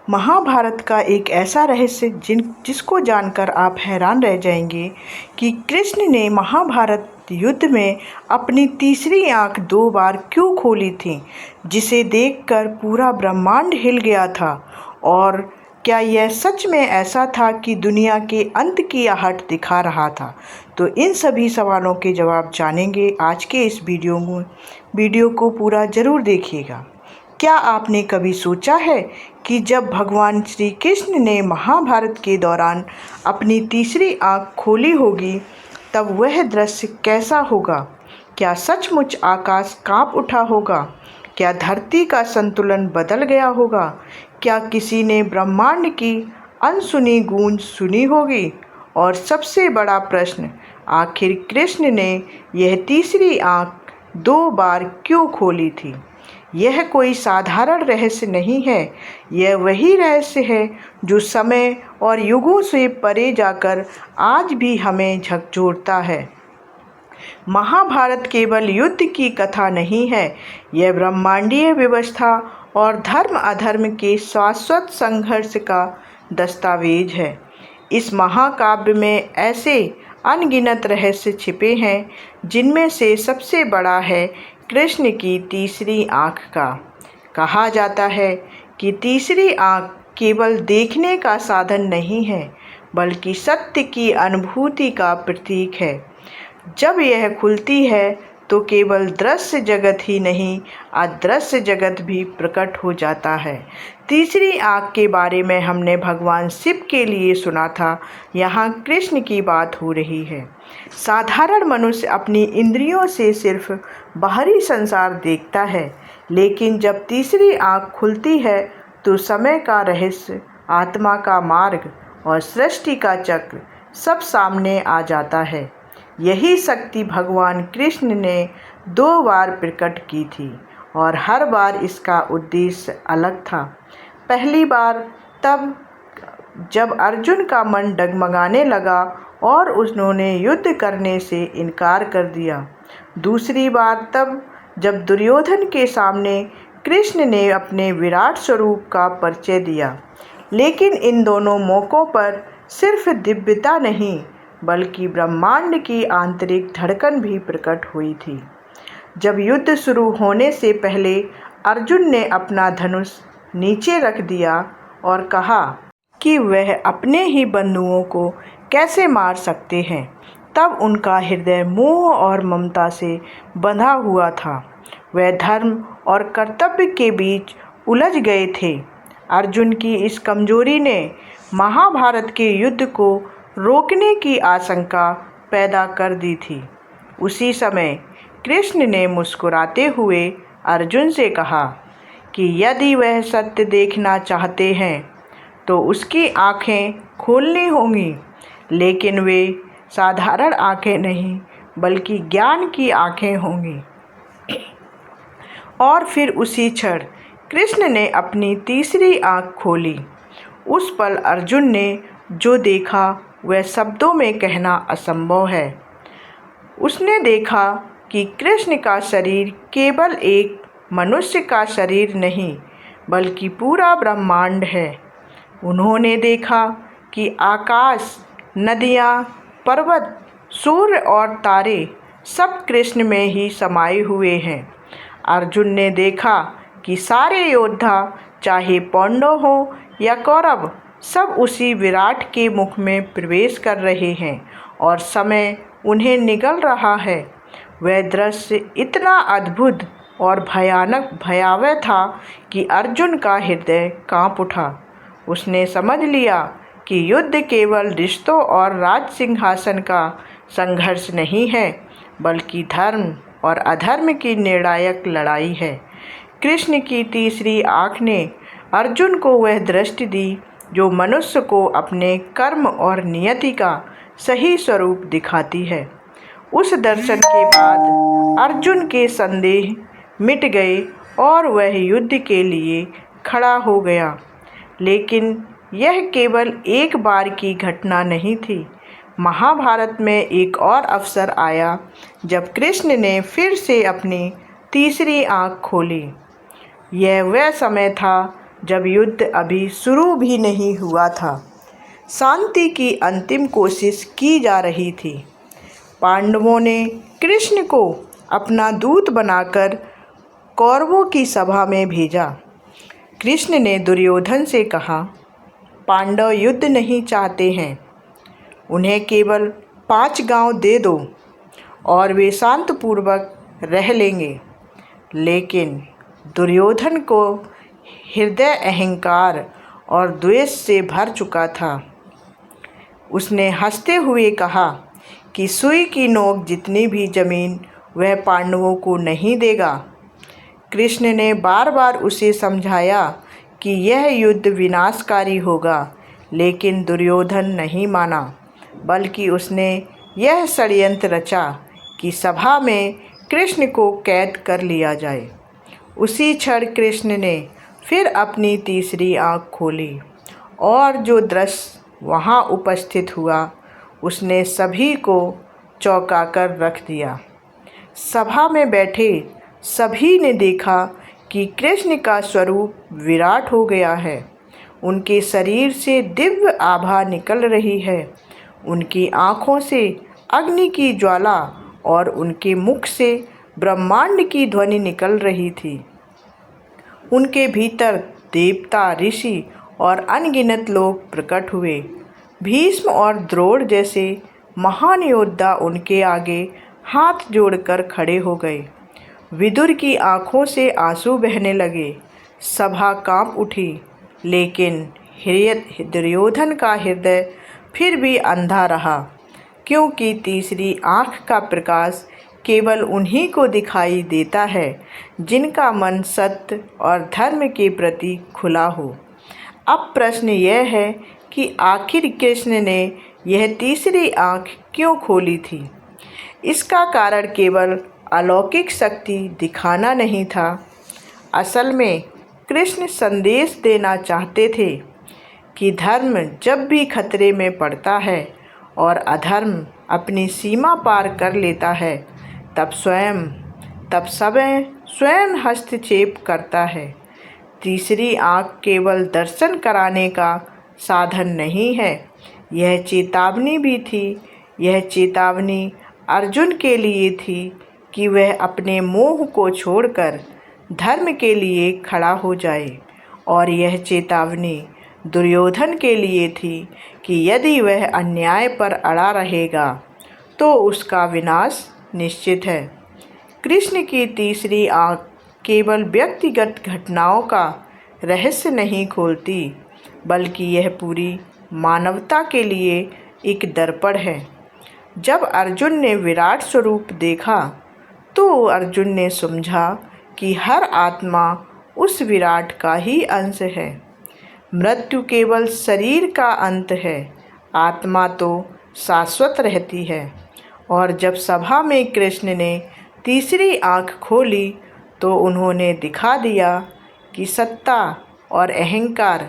महाभारत का एक ऐसा रहस्य जिसको जानकर आप हैरान रह जाएंगे कि कृष्ण ने महाभारत युद्ध में अपनी तीसरी आंख 2 बार क्यों खोली थी, जिसे देखकर पूरा ब्रह्मांड हिल गया था। और क्या यह सच में ऐसा था कि दुनिया के अंत की आहट दिखा रहा था? तो इन सभी सवालों के जवाब जानेंगे आज के इस वीडियो को पूरा ज़रूर देखिएगा। क्या आपने कभी सोचा है कि जब भगवान श्री कृष्ण ने महाभारत के दौरान अपनी तीसरी आंख खोली होगी तब वह दृश्य कैसा होगा? क्या सचमुच आकाश कांप उठा होगा? क्या धरती का संतुलन बदल गया होगा? क्या किसी ने ब्रह्मांड की अनसुनी गूंज सुनी होगी? और सबसे बड़ा प्रश्न, आखिर कृष्ण ने यह तीसरी आंख 2 बार क्यों खोली थी? यह कोई साधारण रहस्य नहीं है। यह वही रहस्य है जो समय और युगों से परे जाकर आज भी हमें झकझोरता है। महाभारत केवल युद्ध की कथा नहीं है, यह ब्रह्मांडीय व्यवस्था और धर्म अधर्म के शाश्वत संघर्ष का दस्तावेज है। इस महाकाव्य में ऐसे अनगिनत रहस्य छिपे हैं, जिनमें से सबसे बड़ा है कृष्ण की तीसरी आँख का। कहा जाता है कि तीसरी आँख केवल देखने का साधन नहीं है, बल्कि सत्य की अनुभूति का प्रतीक है। जब यह खुलती है तो केवल दृश्य जगत ही नहीं, अदृश्य जगत भी प्रकट हो जाता है। तीसरी आँख के बारे में हमने भगवान शिव के लिए सुना था, यहाँ कृष्ण की बात हो रही है। साधारण मनुष्य अपनी इंद्रियों से सिर्फ बाहरी संसार देखता है, लेकिन जब तीसरी आँख खुलती है तो समय का रहस्य, आत्मा का मार्ग और सृष्टि का चक्र सब सामने आ जाता है। यही शक्ति भगवान कृष्ण ने 2 बार प्रकट की थी और हर बार इसका उद्देश्य अलग था। पहली बार तब जब अर्जुन का मन डगमगाने लगा और उन्होंने युद्ध करने से इनकार कर दिया। दूसरी बार तब जब दुर्योधन के सामने कृष्ण ने अपने विराट स्वरूप का परिचय दिया। लेकिन इन दोनों मौक़ों पर सिर्फ दिव्यता नहीं, बल्कि ब्रह्मांड की आंतरिक धड़कन भी प्रकट हुई थी। जब युद्ध शुरू होने से पहले अर्जुन ने अपना धनुष नीचे रख दिया और कहा कि वह अपने ही बंधुओं को कैसे मार सकते हैं, तब उनका हृदय मोह और ममता से बंधा हुआ था। वह धर्म और कर्तव्य के बीच उलझ गए थे। अर्जुन की इस कमजोरी ने महाभारत के युद्ध को रोकने की आशंका पैदा कर दी थी। उसी समय कृष्ण ने मुस्कुराते हुए अर्जुन से कहा कि यदि वह सत्य देखना चाहते हैं तो उसकी आँखें खोलनी होंगी, लेकिन वे साधारण आँखें नहीं, बल्कि ज्ञान की आँखें होंगी। और फिर उसी क्षण कृष्ण ने अपनी तीसरी आँख खोली। उस पल अर्जुन ने जो देखा वह शब्दों में कहना असंभव है। उसने देखा कि कृष्ण का शरीर केवल एक मनुष्य का शरीर नहीं, बल्कि पूरा ब्रह्मांड है। उन्होंने देखा कि आकाश, नदियाँ, पर्वत, सूर्य और तारे सब कृष्ण में ही समाये हुए हैं। अर्जुन ने देखा कि सारे योद्धा, चाहे पांडव हो या कौरव, सब उसी विराट के मुख में प्रवेश कर रहे हैं और समय उन्हें निगल रहा है। वह दृश्य इतना अद्भुत और भयावह था कि अर्जुन का हृदय कांप उठा। उसने समझ लिया कि युद्ध केवल रिश्तों और राज सिंहासन का संघर्ष नहीं है, बल्कि धर्म और अधर्म की निर्णायक लड़ाई है। कृष्ण की तीसरी आँख ने अर्जुन को वह दृष्टि दी जो मनुष्य को अपने कर्म और नियति का सही स्वरूप दिखाती है। उस दर्शन के बाद अर्जुन के संदेह मिट गए और वह युद्ध के लिए खड़ा हो गया। लेकिन यह केवल एक बार की घटना नहीं थी। महाभारत में एक और अवसर आया जब कृष्ण ने फिर से अपनी तीसरी आँख खोली। यह वह समय था जब युद्ध अभी शुरू भी नहीं हुआ था। शांति की अंतिम कोशिश की जा रही थी। पांडवों ने कृष्ण को अपना दूत बनाकर कौरवों की सभा में भेजा। कृष्ण ने दुर्योधन से कहा, पांडव युद्ध नहीं चाहते हैं, उन्हें केवल 5 गांव दे दो और वे शांतपूर्वक रह लेंगे। लेकिन दुर्योधन को हृदय अहंकार और द्वेष से भर चुका था। उसने हंसते हुए कहा कि सुई की नोक जितनी भी जमीन वह पांडवों को नहीं देगा। कृष्ण ने बार बार उसे समझाया कि यह युद्ध विनाशकारी होगा, लेकिन दुर्योधन नहीं माना, बल्कि उसने यह षड्यंत्र रचा कि सभा में कृष्ण को कैद कर लिया जाए। उसी क्षण कृष्ण ने फिर अपनी तीसरी आँख खोली और जो दृश्य वहाँ उपस्थित हुआ उसने सभी को चौंकाकर रख दिया। सभा में बैठे सभी ने देखा कि कृष्ण का स्वरूप विराट हो गया है। उनके शरीर से दिव्य आभा निकल रही है, उनकी आँखों से अग्नि की ज्वाला और उनके मुख से ब्रह्मांड की ध्वनि निकल रही थी। उनके भीतर देवता, ऋषि और अनगिनत लोग प्रकट हुए। भीष्म और द्रोण जैसे महान योद्धा उनके आगे हाथ जोड़कर खड़े हो गए। विदुर की आंखों से आंसू बहने लगे। सभा कांप उठी, लेकिन दुर्योधन का हृदय फिर भी अंधा रहा, क्योंकि तीसरी आँख का प्रकाश केवल उन्हीं को दिखाई देता है जिनका मन सत्य और धर्म के प्रति खुला हो। अब प्रश्न यह है कि आखिर कृष्ण ने यह तीसरी आँख क्यों खोली थी? इसका कारण केवल अलौकिक शक्ति दिखाना नहीं था। असल में कृष्ण संदेश देना चाहते थे कि धर्म जब भी खतरे में पड़ता है और अधर्म अपनी सीमा पार कर लेता है, तब स्वयं हस्तक्षेप करता है। तीसरी आँख केवल दर्शन कराने का साधन नहीं है, यह चेतावनी भी थी। यह चेतावनी अर्जुन के लिए थी कि वह अपने मोह को छोड़कर धर्म के लिए खड़ा हो जाए, और यह चेतावनी दुर्योधन के लिए थी कि यदि वह अन्याय पर अड़ा रहेगा तो उसका विनाश निश्चित है। कृष्ण की तीसरी आँख केवल व्यक्तिगत घटनाओं का रहस्य नहीं खोलती, बल्कि यह पूरी मानवता के लिए एक दर्पण है। जब अर्जुन ने विराट स्वरूप देखा तो अर्जुन ने समझा कि हर आत्मा उस विराट का ही अंश है। मृत्यु केवल शरीर का अंत है, आत्मा तो शाश्वत रहती है। और जब सभा में कृष्ण ने तीसरी आँख खोली तो उन्होंने दिखा दिया कि सत्ता और अहंकार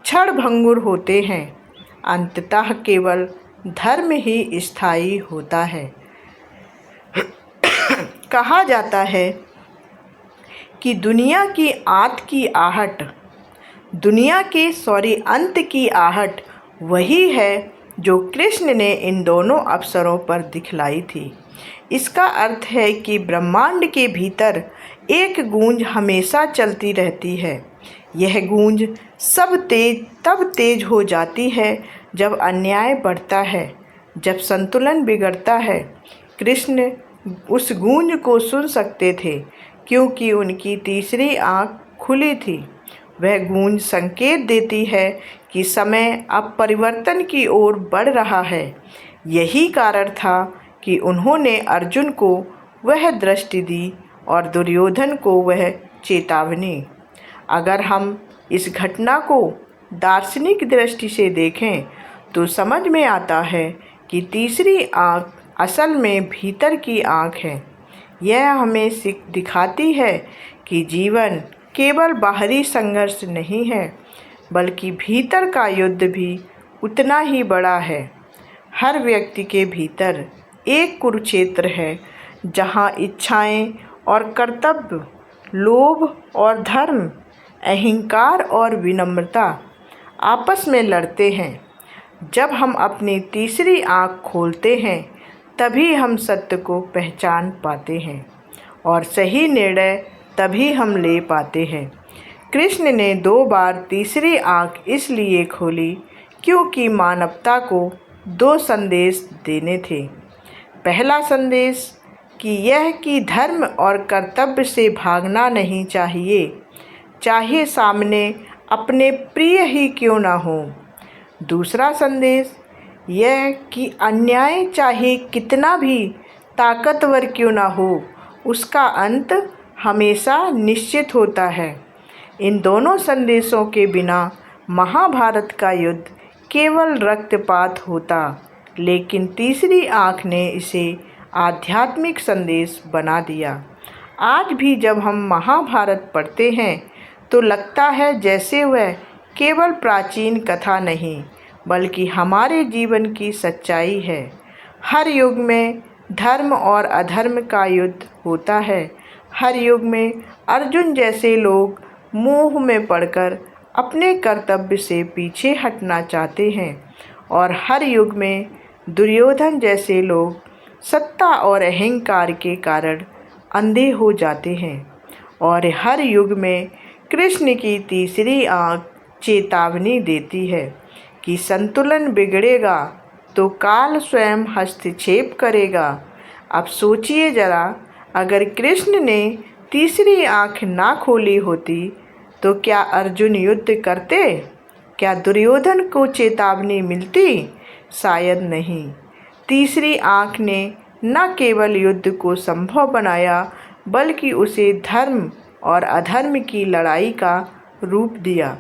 क्षणभंगुर होते हैं, अंततः केवल धर्म ही स्थायी होता है। कहा जाता है कि अंत की आहट वही है जो कृष्ण ने इन दोनों अवसरों पर दिखलाई थी। इसका अर्थ है कि ब्रह्मांड के भीतर एक गूंज हमेशा चलती रहती है। यह गूंज तब तेज हो जाती है जब अन्याय बढ़ता है, जब संतुलन बिगड़ता है। कृष्ण उस गूंज को सुन सकते थे क्योंकि उनकी तीसरी आँख खुली थी। वह गूंज संकेत देती है कि समय अब परिवर्तन की ओर बढ़ रहा है। यही कारण था कि उन्होंने अर्जुन को वह दृष्टि दी और दुर्योधन को वह चेतावनी। अगर हम इस घटना को दार्शनिक दृष्टि से देखें तो समझ में आता है कि तीसरी आँख असल में भीतर की आँख है। यह हमें दिखाती है कि जीवन केवल बाहरी संघर्ष नहीं है, बल्कि भीतर का युद्ध भी उतना ही बड़ा है। हर व्यक्ति के भीतर एक कुरुक्षेत्र है, जहाँ इच्छाएं और कर्तव्य, लोभ और धर्म, अहंकार और विनम्रता आपस में लड़ते हैं। जब हम अपनी तीसरी आँख खोलते हैं तभी हम सत्य को पहचान पाते हैं और सही निर्णय तभी हम ले पाते हैं। कृष्ण ने 2 बार तीसरी आँख इसलिए खोली क्योंकि मानवता को 2 संदेश देने थे। पहला संदेश कि धर्म और कर्तव्य से भागना नहीं चाहिए, चाहे सामने अपने प्रिय ही क्यों ना हो। दूसरा संदेश यह कि अन्याय चाहे कितना भी ताकतवर क्यों ना हो, उसका अंत हमेशा निश्चित होता है। इन दोनों संदेशों के बिना महाभारत का युद्ध केवल रक्तपात होता, लेकिन तीसरी आँख ने इसे आध्यात्मिक संदेश बना दिया। आज भी जब हम महाभारत पढ़ते हैं तो लगता है जैसे वह केवल प्राचीन कथा नहीं बल्कि हमारे जीवन की सच्चाई है। हर युग में धर्म और अधर्म का युद्ध होता है। हर युग में अर्जुन जैसे लोग मोह में पड़कर अपने कर्तव्य से पीछे हटना चाहते हैं और हर युग में दुर्योधन जैसे लोग सत्ता और अहंकार के कारण अंधे हो जाते हैं। और हर युग में कृष्ण की तीसरी आँख चेतावनी देती है कि संतुलन बिगड़ेगा तो काल स्वयं हस्तक्षेप करेगा। अब सोचिए जरा, अगर कृष्ण ने तीसरी आँख ना खोली होती तो क्या अर्जुन युद्ध करते? क्या दुर्योधन को चेतावनी मिलती? शायद नहीं। तीसरी आँख ने न केवल युद्ध को संभव बनाया बल्कि उसे धर्म और अधर्म की लड़ाई का रूप दिया।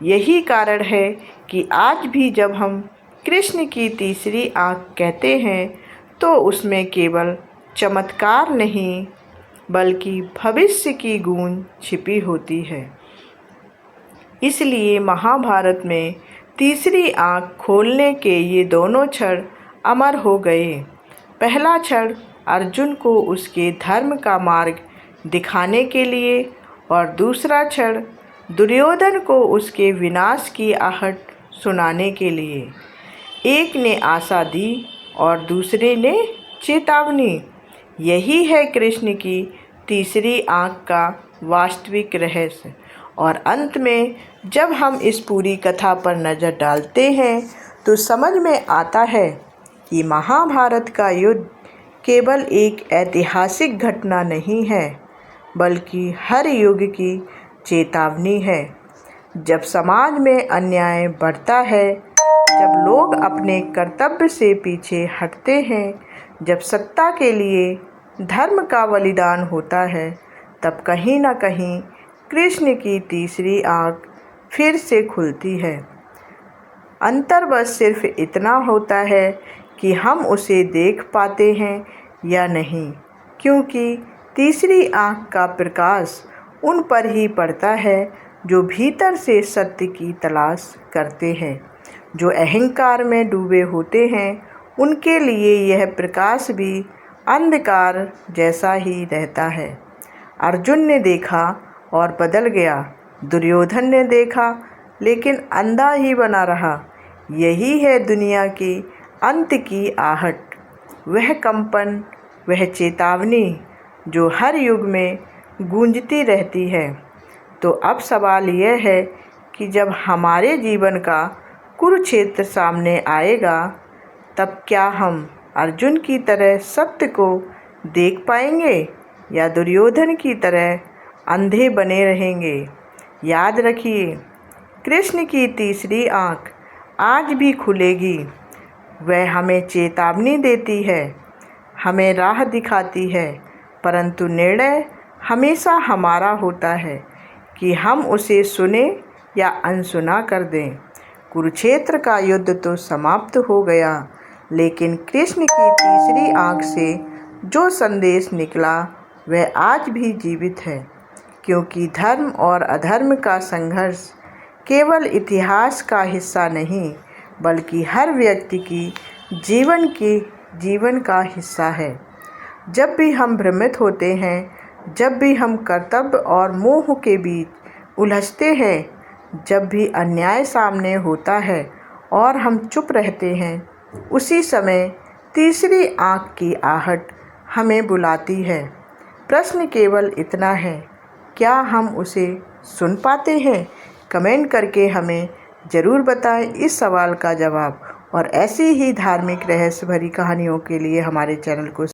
यही कारण है कि आज भी जब हम कृष्ण की तीसरी आँख कहते हैं तो उसमें केवल चमत्कार नहीं बल्कि भविष्य की गूंज छिपी होती है। इसलिए महाभारत में तीसरी आँख खोलने के ये दोनों क्षण अमर हो गए। पहला क्षण अर्जुन को उसके धर्म का मार्ग दिखाने के लिए और दूसरा क्षण दुर्योधन को उसके विनाश की आहट सुनाने के लिए। एक ने आशा दी और दूसरे ने चेतावनी। यही है कृष्ण की तीसरी आँख का वास्तविक रहस्य। और अंत में जब हम इस पूरी कथा पर नज़र डालते हैं तो समझ में आता है कि महाभारत का युद्ध केवल एक ऐतिहासिक घटना नहीं है बल्कि हर युग की चेतावनी है। जब समाज में अन्याय बढ़ता है, जब लोग अपने कर्तव्य से पीछे हटते हैं, जब सत्ता के लिए धर्म का बलिदान होता है, तब कहीं ना कहीं कृष्ण की तीसरी आँख फिर से खुलती है। अंतर बस सिर्फ इतना होता है कि हम उसे देख पाते हैं या नहीं, क्योंकि तीसरी आँख का प्रकाश उन पर ही पड़ता है जो भीतर से सत्य की तलाश करते हैं। जो अहंकार में डूबे होते हैं उनके लिए यह प्रकाश भी अंधकार जैसा ही रहता है। अर्जुन ने देखा और बदल गया, दुर्योधन ने देखा लेकिन अंधा ही बना रहा। यही है दुनिया की अंत की आहट, वह कंपन, वह चेतावनी जो हर युग में गूंजती रहती है। तो अब सवाल यह है कि जब हमारे जीवन का कुरुक्षेत्र सामने आएगा तब क्या हम अर्जुन की तरह सत्य को देख पाएंगे या दुर्योधन की तरह अंधे बने रहेंगे? याद रखिए, कृष्ण की तीसरी आँख आज भी खुलेगी। वह हमें चेतावनी देती है, हमें राह दिखाती है, परंतु निर्णय हमेशा हमारा होता है कि हम उसे सुने या अनसुना कर दें। कुरुक्षेत्र का युद्ध तो समाप्त हो गया, लेकिन कृष्ण की तीसरी आँख से जो संदेश निकला वह आज भी जीवित है, क्योंकि धर्म और अधर्म का संघर्ष केवल इतिहास का हिस्सा नहीं बल्कि हर व्यक्ति की जीवन का हिस्सा है। जब भी हम भ्रमित होते हैं, जब भी हम कर्तव्य और मोह के बीच उलझते हैं। जब भी अन्याय सामने होता है और हम चुप रहते हैं, उसी समय तीसरी आँख की आहट हमें बुलाती है। प्रश्न केवल इतना है, क्या हम उसे सुन पाते हैं? कमेंट करके हमें ज़रूर बताएं इस सवाल का जवाब। और ऐसी ही धार्मिक रहस्य भरी कहानियों के लिए हमारे चैनल को